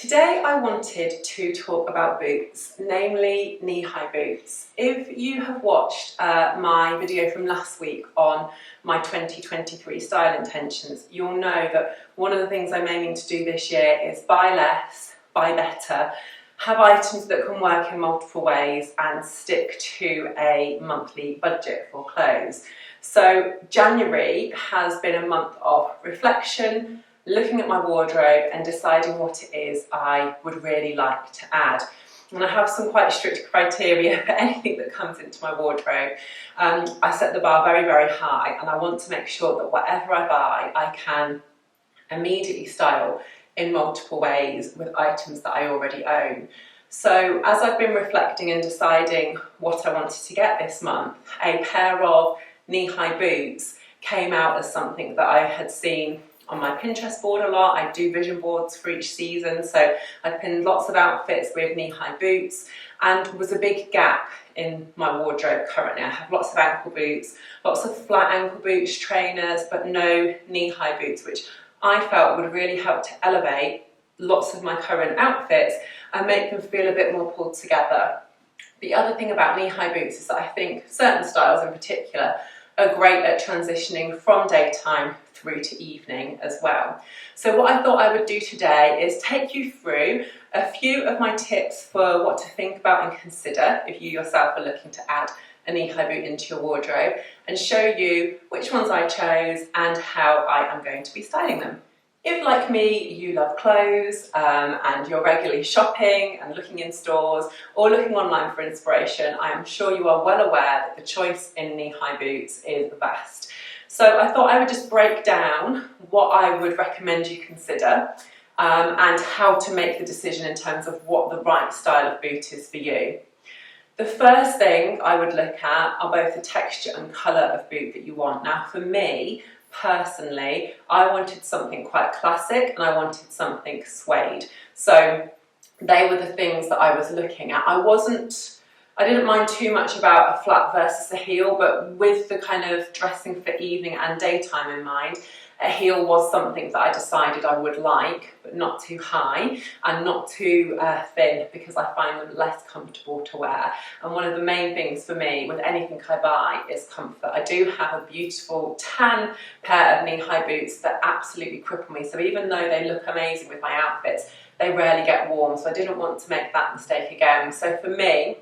Today I wanted to talk about boots, namely knee-high boots. If you have watched my video from last week on my 2023 style intentions, you'll know that one of the things I'm aiming to do this year is buy less, buy better, have items that can work in multiple ways and stick to a monthly budget for clothes. So January has been a month of reflection, looking at my wardrobe and deciding what it is I would really like to add. And I have some quite strict criteria for anything that comes into my wardrobe. I set the bar very, very high, and I want to make sure that whatever I buy, I can immediately style in multiple ways with items that I already own. So as I've been reflecting and deciding what I wanted to get this month, a pair of knee-high boots came out as something that I had seen on my Pinterest board a lot. I do vision boards for each season, so I pinned lots of outfits with knee-high boots, and was a big gap in my wardrobe currently. I have lots of ankle boots, lots of flat ankle boots, trainers, but no knee-high boots, which I felt would really help to elevate lots of my current outfits and make them feel a bit more pulled together. The other thing about knee-high boots is that I think certain styles in particular are great at transitioning from daytime through to evening as well. So what I thought I would do today is take you through a few of my tips for what to think about and consider if you yourself are looking to add a knee-high boot into your wardrobe, and show you which ones I chose and how I am going to be styling them. If, like me, you love clothes and you're regularly shopping and looking in stores or looking online for inspiration, I am sure you are well aware that the choice in knee-high boots is vast. So I thought I would just break down what I would recommend you consider and how to make the decision in terms of what the right style of boot is for you. The first thing I would look at are both the texture and colour of boot that you want. Now for me, personally, I wanted something quite classic and I wanted something suede. So they were the things that I was looking at. I didn't mind too much about a flat versus a heel, but with the kind of dressing for evening and daytime in mind, a heel was something that I decided I would like, but not too high and not too thin, because I find them less comfortable to wear. And one of the main things for me with anything I buy is comfort. I do have a beautiful tan pair of knee-high boots that absolutely cripple me. So even though they look amazing with my outfits, they rarely get warm. So I didn't want to make that mistake again. So for me,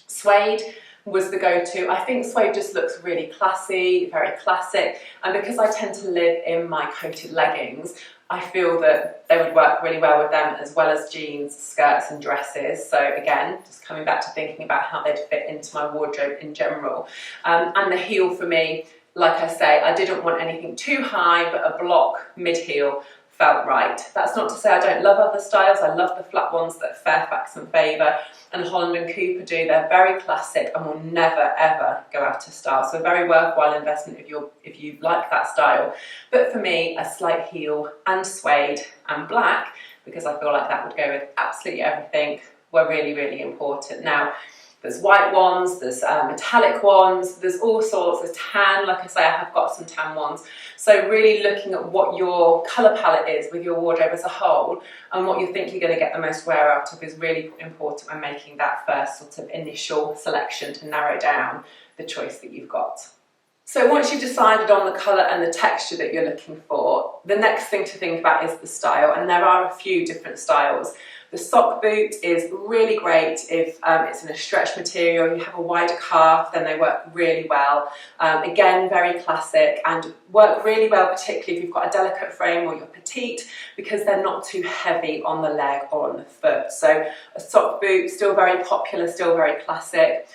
suede was the go-to. I think suede just looks really classy, very classic, and because I tend to live in my coated leggings, I feel that they would work really well with them, as well as jeans, skirts and dresses. So again, just coming back to thinking about how they'd fit into my wardrobe in general. And the heel for me, like I say, I didn't want anything too high, but a block mid-heel felt right. That's not to say I don't love other styles. I love the flat ones that Fairfax and Favour and Holland and Cooper do. They're very classic and will never ever go out of style. So a very worthwhile investment if you like that style. But for me, a slight heel and suede and black, because I feel like that would go with absolutely everything, were really, really important. Now, there's white ones, there's metallic ones, there's all sorts, there's tan, like I say, I have got some tan ones. So really looking at what your colour palette is with your wardrobe as a whole and what you think you're going to get the most wear out of is really important when making that first sort of initial selection to narrow down the choice that you've got. So once you've decided on the colour and the texture that you're looking for, the next thing to think about is the style, and there are a few different styles. The sock boot is really great if it's in a stretch material, you have a wider calf, then they work really well. Again, very classic and work really well, particularly if you've got a delicate frame or you're petite, because they're not too heavy on the leg or on the foot. So a sock boot, still very popular, still very classic.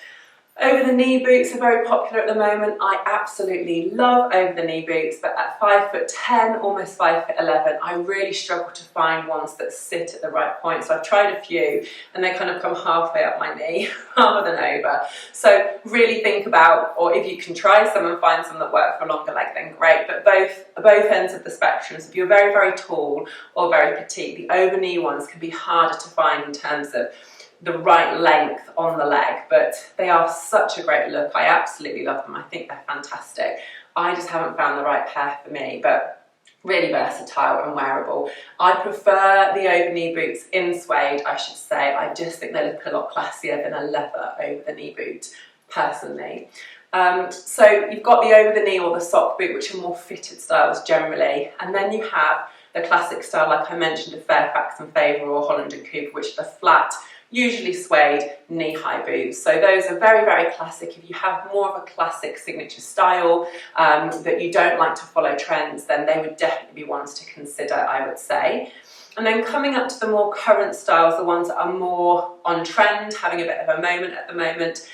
Over the knee boots are very popular at the moment. I absolutely love over the knee boots, but at 5'10", almost 5'11", I really struggle to find ones that sit at the right point. So I've tried a few and they kind of come halfway up my knee rather than over. So really think about, or if you can try some and find some that work for a longer leg, then great. But both ends of the spectrum. So if you're very, very tall or very petite, the over knee ones can be harder to find in terms of the right length on the leg, but they are such a great look. I absolutely love them. I think they're fantastic. I just haven't found the right pair for me, but Really versatile and wearable. I prefer the over-knee boots in suede, I should say. I just think they look a lot classier than a leather over-the-knee boot, personally. So you've got the over-the-knee or the sock boot, which are more fitted styles generally, and then you have the classic style, like I mentioned, of Fairfax and Favour or Holland and Cooper, which are the flat, usually suede knee-high boots. So those are very, very classic. If you have more of a classic signature style that you don't like to follow trends, then they would definitely be ones to consider, I would say. And then coming up to the more current styles, the ones that are more on trend, having a bit of a moment at the moment,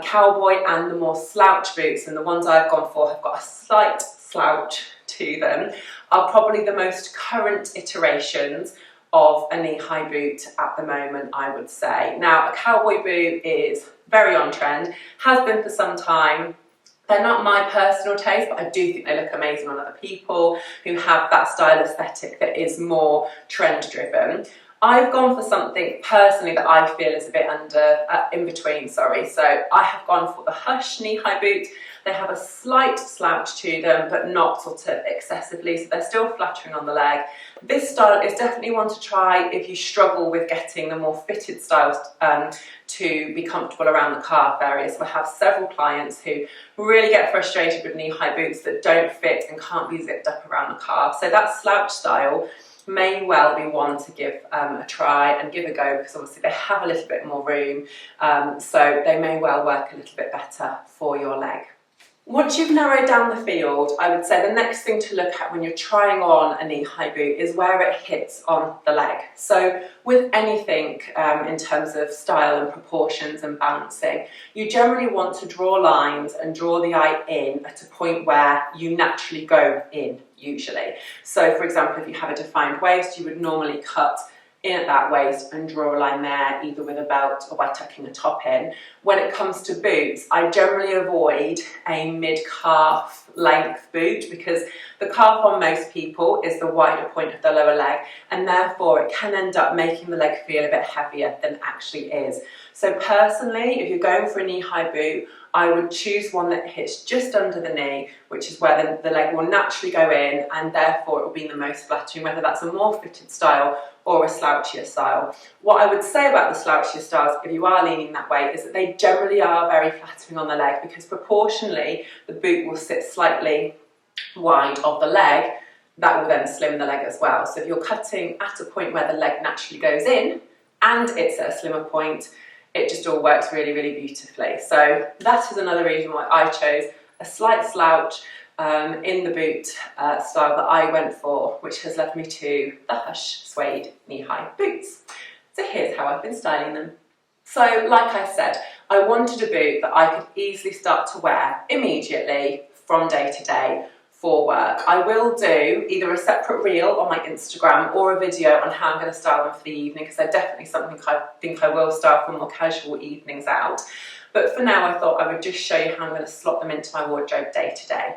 cowboy and the more slouch boots, and the ones I've gone for have got a slight slouch to them, are probably the most current iterations of a knee-high boot at the moment, I would say. Now, a cowboy boot is very on trend, has been for some time. They're not my personal taste, but I do think they look amazing on other people who have that style aesthetic that is more trend-driven. I've gone for something personally that I feel is a bit in between, sorry. So I have gone for the Hush knee-high boot. They have a slight slouch to them, but not sort of excessively, so they're still flattering on the leg. This style is definitely one to try if you struggle with getting the more fitted styles to be comfortable around the calf area. So I have several clients who really get frustrated with knee-high boots that don't fit and can't be zipped up around the calf. So that slouch style may well be one to give a try and give a go, because obviously they have a little bit more room, so they may well work a little bit better for your leg. Once you've narrowed down the field, I would say the next thing to look at when you're trying on a knee-high boot is where it hits on the leg. So with anything in terms of style and proportions and balancing, you generally want to draw lines and draw the eye in at a point where you naturally go in, usually. So for example, if you have a defined waist, you would normally cut in at that waist and draw a line there, either with a belt or by tucking a top in. When it comes to boots, I generally avoid a mid-calf length boot, because the calf on most people is the wider point of the lower leg, and therefore it can end up making the leg feel a bit heavier than it actually is. So personally, if you're going for a knee-high boot, I would choose one that hits just under the knee, which is where the leg will naturally go in, and therefore it will be the most flattering, whether that's a more fitted style or a slouchier style. What I would say about the slouchier styles, if you are leaning that way, is that they generally are very flattering on the leg, because proportionally the boot will sit slightly wide of the leg. That will then slim the leg as well. So if you're cutting at a point where the leg naturally goes in and it's at a slimmer point, it just all works really, really beautifully. So that is another reason why I chose a slight slouch in the boot style that I went for, which has led me to the Hush suede knee-high boots. So here's how I've been styling them. So like I said, I wanted a boot that I could easily start to wear immediately from day to day for work. I will do either a separate reel on my Instagram or a video on how I'm going to style them for the evening, because they're definitely something I think I will style for more casual evenings out. But for now, I thought I would just show you how I'm going to slot them into my wardrobe day to day.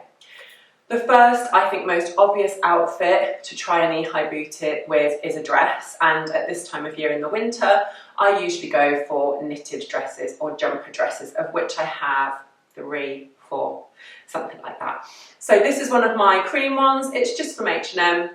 The first, I think most obvious outfit to try a knee-high boot it with is a dress, and at this time of year in the winter, I usually go for knitted dresses or jumper dresses, of which I have 3, 4, something like that. So this is one of my cream ones. It's just from H&M.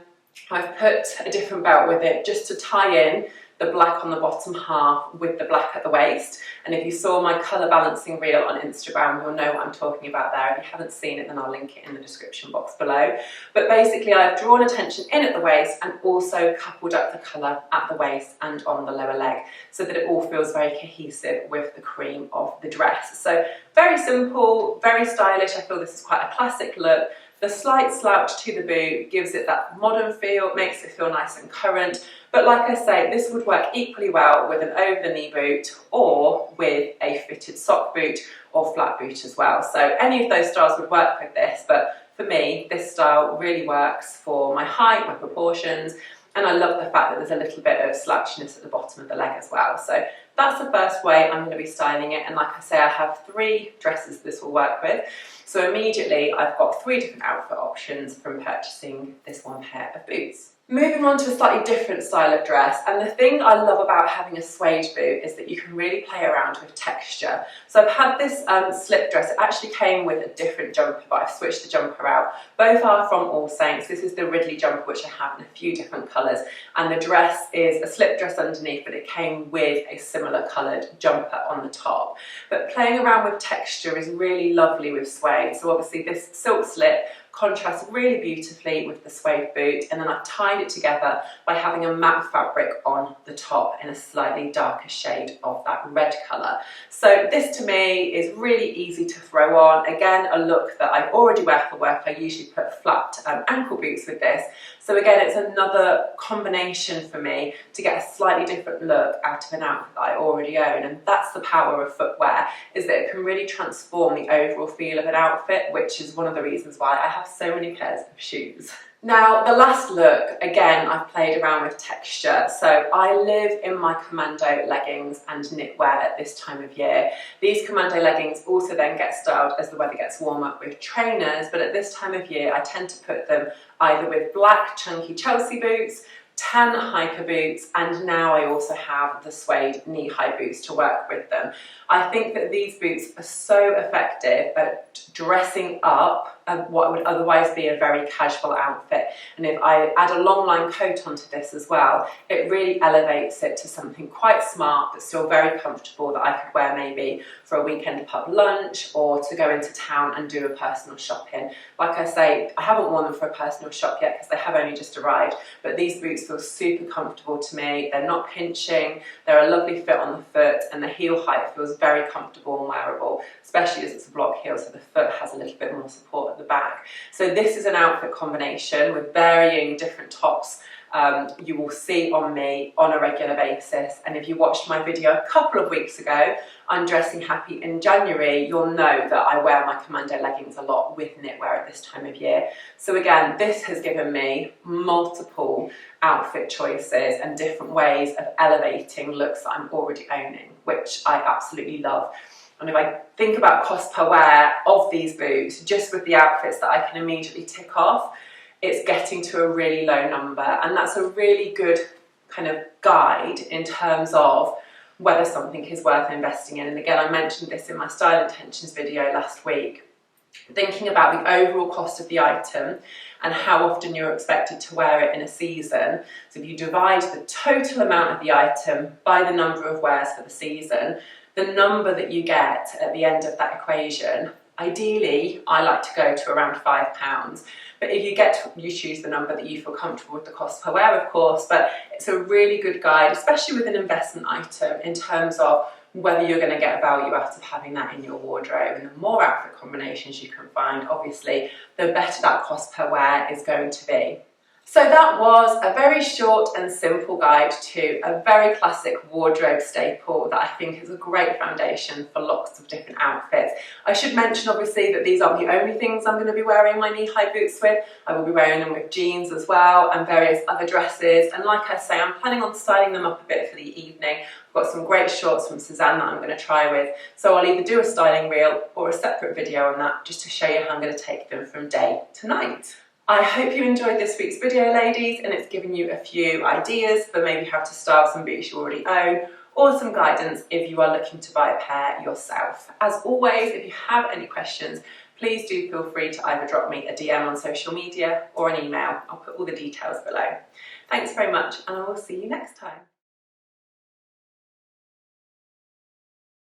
I've put a different belt with it just to tie in the black on the bottom half with the black at the waist. And if you saw my colour balancing reel on Instagram, you'll know what I'm talking about there. If you haven't seen it, then I'll link it in the description box below. But basically, I've drawn attention in at the waist and also coupled up the colour at the waist and on the lower leg, so that it all feels very cohesive with the cream of the dress. So very simple, very stylish. I feel this is quite a classic look. The slight slouch to the boot gives it that modern feel, makes it feel nice and current. But like I say, this would work equally well with an over-the-knee boot or with a fitted sock boot or flat boot as well. So any of those styles would work with this, but for me, this style really works for my height, my proportions, and I love the fact that there's a little bit of slouchiness at the bottom of the leg as well. So that's the first way I'm going to be styling it. And like I say, I have 3 dresses this will work with. So immediately I've got 3 different outfit options from purchasing this one pair of boots. Moving on to a slightly different style of dress, and the thing I love about having a suede boot is that you can really play around with texture. So I've had this slip dress. It actually came with a different jumper, but I've switched the jumper out. Both are from All Saints. This is the Ridley jumper, which I have in a few different colours, and the dress is a slip dress underneath, but it came with a similar coloured jumper on the top. But playing around with texture is really lovely with suede. So obviously this silk slip contrasts really beautifully with the suede boot, and then I've tied it together by having a matte fabric on the top in a slightly darker shade of that red colour. So this to me is really easy to throw on. Again, a look that I already wear for work. I usually put flat ankle boots with this. So again, it's another combination for me to get a slightly different look out of an outfit that I already own, and that's the power of footwear, is that it can really transform the overall feel of an outfit, which is one of the reasons why I have so many pairs of shoes. Now, the last look, again, I've played around with texture. So I live in my commando leggings and knitwear at this time of year. These commando leggings also then get styled as the weather gets warmer with trainers, but at this time of year, I tend to put them either with black chunky Chelsea boots, tan hiker boots, and now I also have the suede knee-high boots to work with them. I think that these boots are so effective at dressing up what would otherwise be a very casual outfit, and if I add a long line coat onto this as well, it really elevates it to something quite smart but still very comfortable that I could wear maybe for a weekend pub lunch or to go into town and do a personal shopping. Like I say, I haven't worn them for a personal shop yet because they have only just arrived, but these boots feel super comfortable to me. They're not pinching, they're a lovely fit on the foot, and the heel height feels very comfortable and wearable, especially as it's a block heel, so the foot has a little bit more support at the back. So this is an outfit combination with varying different tops you will see on me on a regular basis, and if you watched my video a couple of weeks ago, Undressing Happy in January, you'll know that I wear my commando leggings a lot with knitwear at this time of year. So again, this has given me multiple outfit choices and different ways of elevating looks that I'm already owning, which I absolutely love. And if I think about cost per wear of these boots, just with the outfits that I can immediately tick off, it's getting to a really low number, and that's a really good kind of guide in terms of whether something is worth investing in. And again, I mentioned this in my style intentions video last week, thinking about the overall cost of the item and how often you're expected to wear it in a season. So if you divide the total amount of the item by the number of wears for the season, the number that you get at the end of that equation, ideally I like to go to around £5. But if you choose the number that you feel comfortable with the cost per wear, of course, but it's a really good guide, especially with an investment item, in terms of whether you're going to get value out of having that in your wardrobe. And the more outfit combinations you can find, obviously, the better that cost per wear is going to be. So that was a very short and simple guide to a very classic wardrobe staple that I think is a great foundation for lots of different outfits. I should mention obviously that these aren't the only things I'm going to be wearing my knee-high boots with. I will be wearing them with jeans as well and various other dresses, and like I say, I'm planning on styling them up a bit for the evening. I've got some great shorts from Suzanne that I'm going to try with, so I'll either do a styling reel or a separate video on that just to show you how I'm going to take them from day to night. I hope you enjoyed this week's video, ladies, and it's given you a few ideas for maybe how to style some boots you already own, or some guidance if you are looking to buy a pair yourself. As always, if you have any questions, please do feel free to either drop me a DM on social media or an email. I'll put all the details below. Thanks very much, and I will see you next time.